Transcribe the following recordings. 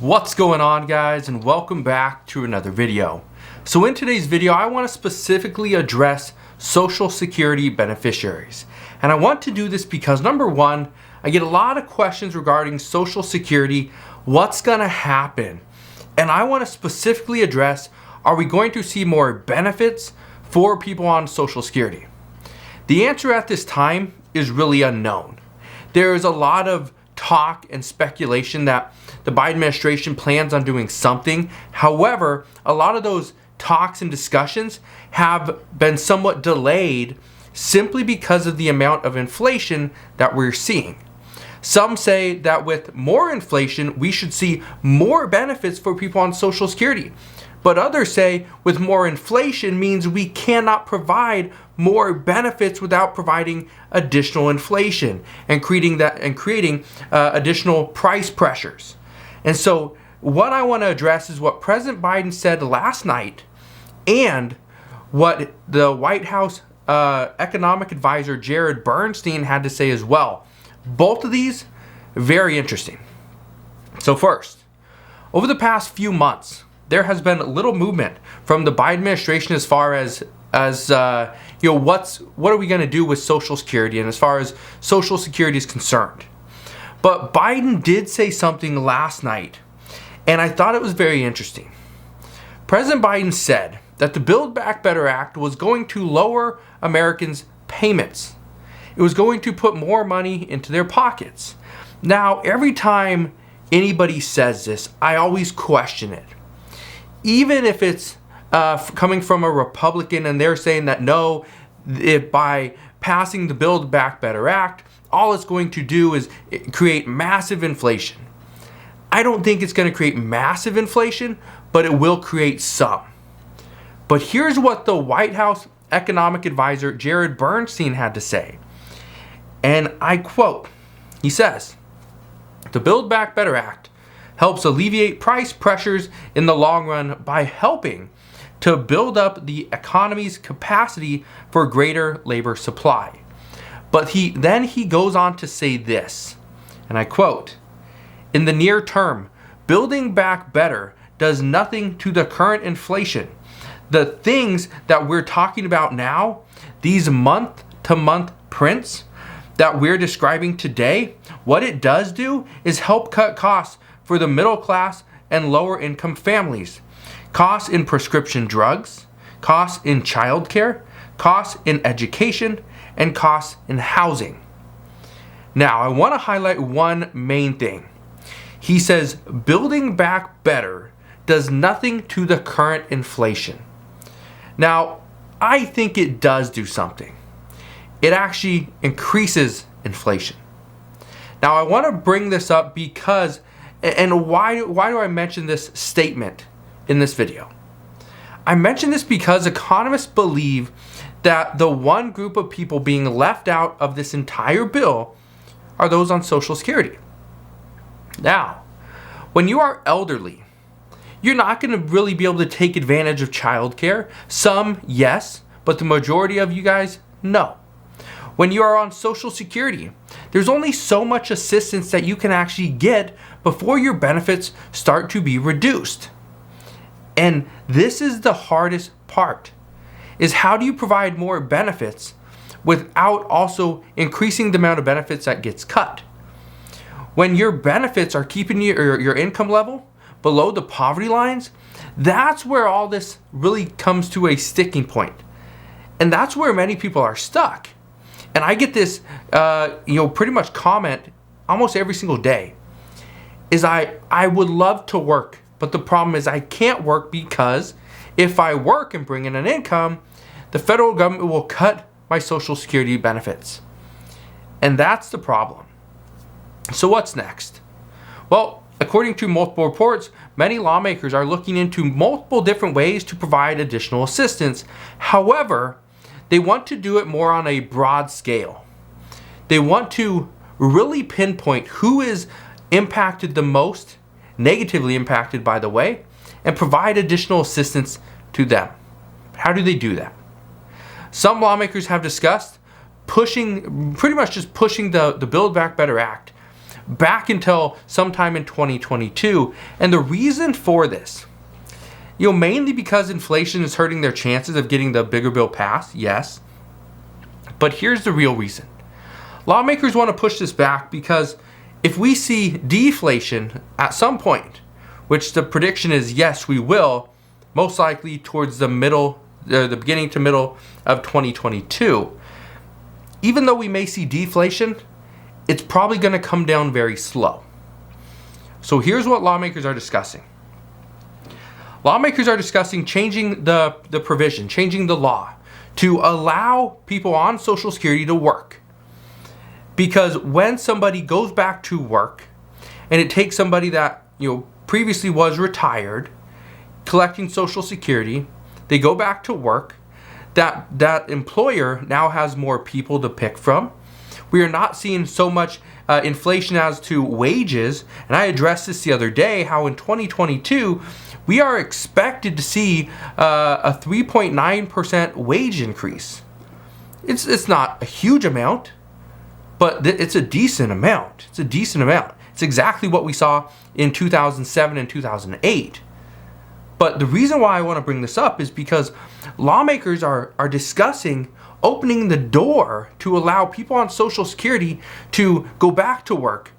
What's going on, guys, and welcome back to another video. So in today's video, I want to specifically address Social Security beneficiaries. And I want to do this because number one, I get a lot of questions regarding Social Security, what's going to happen? And I want to specifically address, are we going to see more benefits for people on Social Security? The answer at this time is really unknown. There is a lot of talk and speculation that the Biden administration plans on doing something. However, a lot of those talks and discussions have been somewhat delayed simply because of the amount of inflation that we're seeing. Some say that with more inflation, we should see more benefits for people on Social Security. But others say with more inflation means we cannot provide more benefits without providing additional inflation and creating additional price pressures. And so what I want to address is what President Biden said last night and what the White House economic advisor Jared Bernstein had to say as well. Both of these, very interesting. So first, over the past few months, there has been little movement from the Biden administration as far as what are we going to do with Social Security and as far as Social Security is concerned. But Biden did say something last night, and I thought it was very interesting. President Biden said that the Build Back Better Act was going to lower Americans' payments. It was going to put more money into their pockets. Now, every time anybody says this, I always question it. Even if it's coming from a Republican and they're saying that no, if by passing the Build Back Better Act, all it's going to do is create massive inflation. I don't think it's going to create massive inflation, but it will create some. But here's what the White House economic advisor Jared Bernstein had to say. And I quote, he says, "The Build Back Better Act helps alleviate price pressures in the long run by helping to build up the economy's capacity for greater labor supply." But he goes on to say this, and I quote, "In the near term, Building Back Better does nothing to the current inflation. The things that we're talking about now, these month-to-month prints that we're describing today, what it does do is help cut costs for the middle class and lower income families. Costs in prescription drugs, costs in childcare, costs in education, and costs in housing." Now, I want to highlight one main thing. He says, Building Back Better does nothing to the current inflation. Now, I think it does do something. It actually increases inflation. Now, I want to bring this up because, and why do I mention this statement in this video? I mention this because economists believe that the one group of people being left out of this entire bill are those on Social Security. Now, when you are elderly, you're not going to really be able to take advantage of childcare. Some, yes, but the majority of you guys, no. When you are on Social Security, there's only so much assistance that you can actually get before your benefits start to be reduced. And this is the hardest part, is how do you provide more benefits without also increasing the amount of benefits that gets cut? When your benefits are keeping your income level below the poverty lines, that's where all this really comes to a sticking point. And that's where many people are stuck. And I get this, pretty much comment almost every single day, is I would love to work, but the problem is I can't work because if I work and bring in an income, the federal government will cut my Social Security benefits. And that's the problem. So what's next? Well, according to multiple reports, many lawmakers are looking into multiple different ways to provide additional assistance. However, they want to do it more on a broad scale. They want to really pinpoint who is impacted the most, negatively impacted by the way, and provide additional assistance to them. How do they do that? Some lawmakers have discussed pretty much just pushing the Build Back Better Act back until sometime in 2022. And the reason for this, mainly because inflation is hurting their chances of getting the bigger bill passed, yes. But here's the real reason. Lawmakers want to push this back because if we see deflation at some point, which the prediction is yes, we will, most likely towards the beginning to middle of 2022, even though we may see deflation, it's probably going to come down very slow. So here's what lawmakers are discussing. Lawmakers are discussing changing the provision, changing the law to allow people on Social Security to work. Because when somebody goes back to work, and it takes somebody that previously was retired, collecting Social Security, they go back to work, that employer now has more people to pick from. We are not seeing so much inflation as to wages, and I addressed this the other day, how in 2022, we are expected to see a 3.9% wage increase. It's not a huge amount, but it's a decent amount. It's a decent amount. It's exactly what we saw in 2007 and 2008. But the reason why I want to bring this up is because lawmakers are discussing opening the door to allow people on Social Security to go back to work,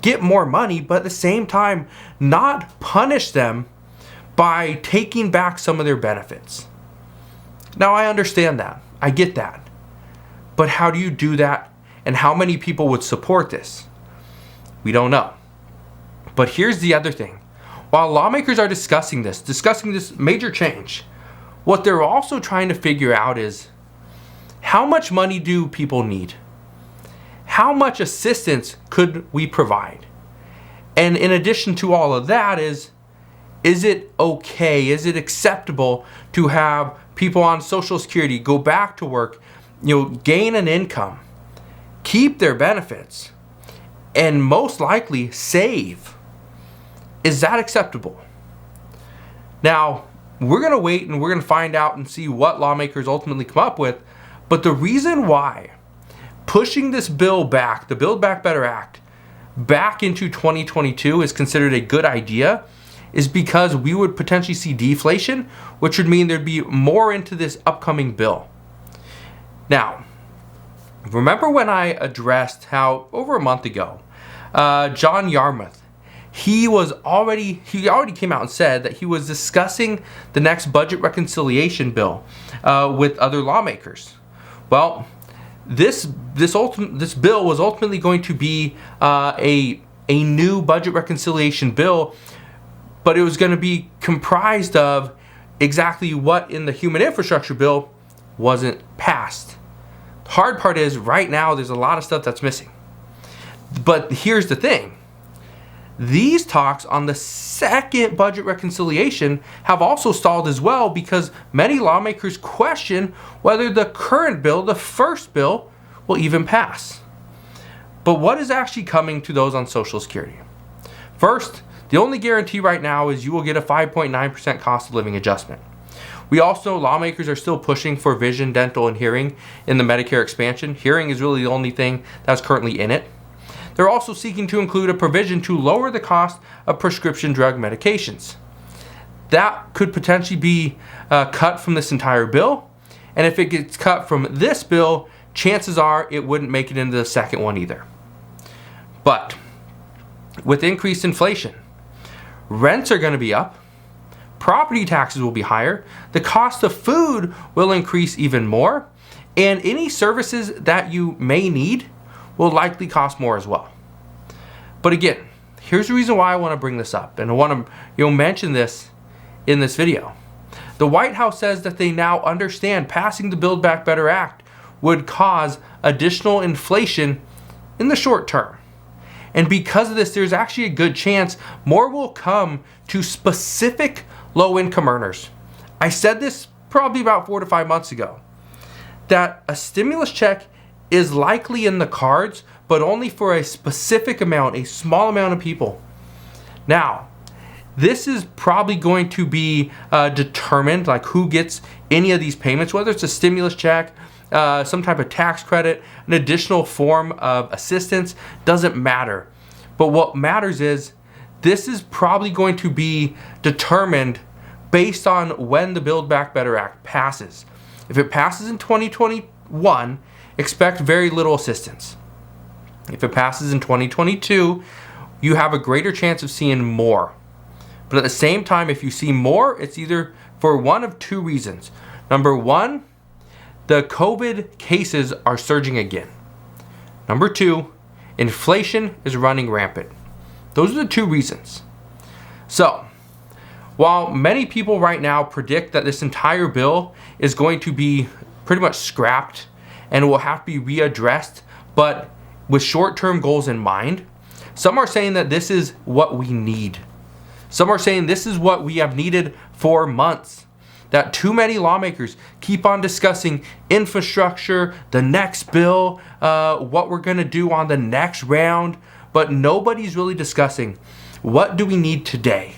get more money, but at the same time not punish them by taking back some of their benefits. Now, I understand that. I get that. But how do you do that? And how many people would support this? We don't know. But here's the other thing. While lawmakers are discussing this major change, what they're also trying to figure out is, how much money do people need? How much assistance could we provide? And in addition to all of that is it okay? Is it acceptable to have people on Social Security go back to work, gain an income, keep their benefits, and most likely save? Is that acceptable? Now, we're going to wait and we're going to find out and see what lawmakers ultimately come up with. But the reason why pushing this bill back, the Build Back Better Act, back into 2022 is considered a good idea is because we would potentially see deflation, which would mean there'd be more into this upcoming bill. Now, remember when I addressed how over a month ago, John Yarmouth, he already came out and said that he was discussing the next budget reconciliation bill with other lawmakers. Well, this bill was ultimately going to be a new budget reconciliation bill, but it was going to be comprised of exactly what in the human infrastructure bill wasn't passed. The hard part is right now there's a lot of stuff that's missing. But here's the thing. These talks on the second budget reconciliation have also stalled as well because many lawmakers question whether the current bill, the first bill, will even pass. But what is actually coming to those on Social Security? First, the only guarantee right now is you will get a 5.9% cost of living adjustment. We also know lawmakers are still pushing for vision, dental, and hearing in the Medicare expansion. Hearing is really the only thing that's currently in it. They're also seeking to include a provision to lower the cost of prescription drug medications. That could potentially be cut from this entire bill. And if it gets cut from this bill, chances are it wouldn't make it into the second one either. But with increased inflation, rents are going to be up. Property taxes will be higher. The cost of food will increase even more. And any services that you may need will likely cost more as well. But again, here's the reason why I want to bring this up, and I want to mention this in this video. The White House says that they now understand passing the Build Back Better Act would cause additional inflation in the short term. And because of this, there's actually a good chance more will come to specific low-income earners. I said this probably about 4 to 5 months ago, that a stimulus check is likely in the cards, but only for a specific amount, a small amount of people. Now, this is probably going to be determined, like who gets any of these payments, whether it's a stimulus check some type of tax credit, an additional form of assistance, doesn't matter. But what matters is this is probably going to be determined based on when the Build Back Better Act passes. If it passes in 2021, expect very little assistance. If it passes in 2022, you have a greater chance of seeing more. But at the same time, if you see more, it's either for one of two reasons. Number one, the COVID cases are surging again. Number two, inflation is running rampant. Those are the two reasons. So, while many people right now predict that this entire bill is going to be pretty much scrapped and will have to be readdressed, but with short-term goals in mind, some are saying that this is what we need. Some are saying this is what we have needed for months. That too many lawmakers keep on discussing infrastructure, the next bill, what we're gonna do on the next round, but nobody's really discussing what do we need today?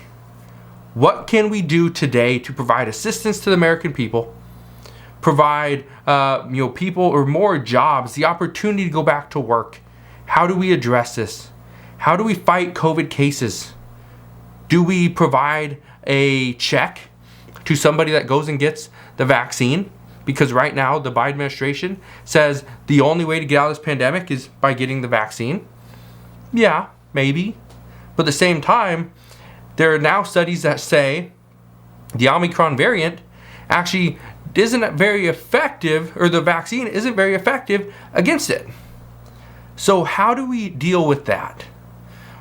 What can we do today to provide assistance to the American people, provide people or more jobs, the opportunity to go back to work? How do we address this? How do we fight COVID cases? Do we provide a check to somebody that goes and gets the vaccine? Because right now the Biden administration says the only way to get out of this pandemic is by getting the vaccine. Yeah, maybe. But at the same time, there are now studies that say the Omicron variant actually isn't very effective, or the vaccine isn't very effective against it. So how do we deal with that?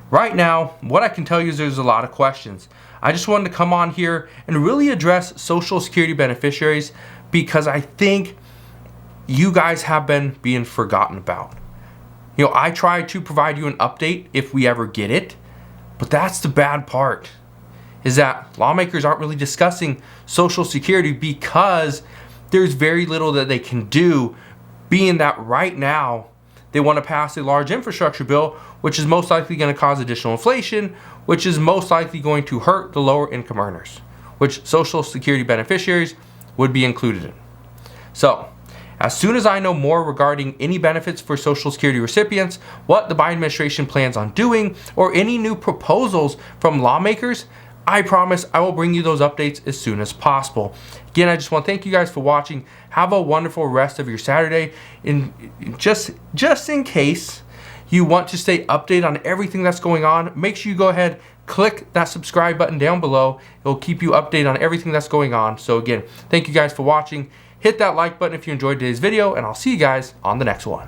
Right now, what I can tell you is there's a lot of questions. I just wanted to come on here and really address Social Security beneficiaries because I think you guys have been being forgotten about. I try to provide you an update if we ever get it, but that's the bad part, is that lawmakers aren't really discussing Social Security because there's very little that they can do, being that right now they want to pass a large infrastructure bill, which is most likely going to cause additional inflation, which is most likely going to hurt the lower income earners, which Social Security beneficiaries would be included in. So, as soon as I know more regarding any benefits for Social Security recipients, what the Biden administration plans on doing, or any new proposals from lawmakers, I promise I will bring you those updates as soon as possible. Again, I just want to thank you guys for watching. Have a wonderful rest of your Saturday. And just in case you want to stay updated on everything that's going on, make sure you go ahead, click that subscribe button down below. It will keep you updated on everything that's going on. So again, thank you guys for watching. Hit that like button if you enjoyed today's video, and I'll see you guys on the next one.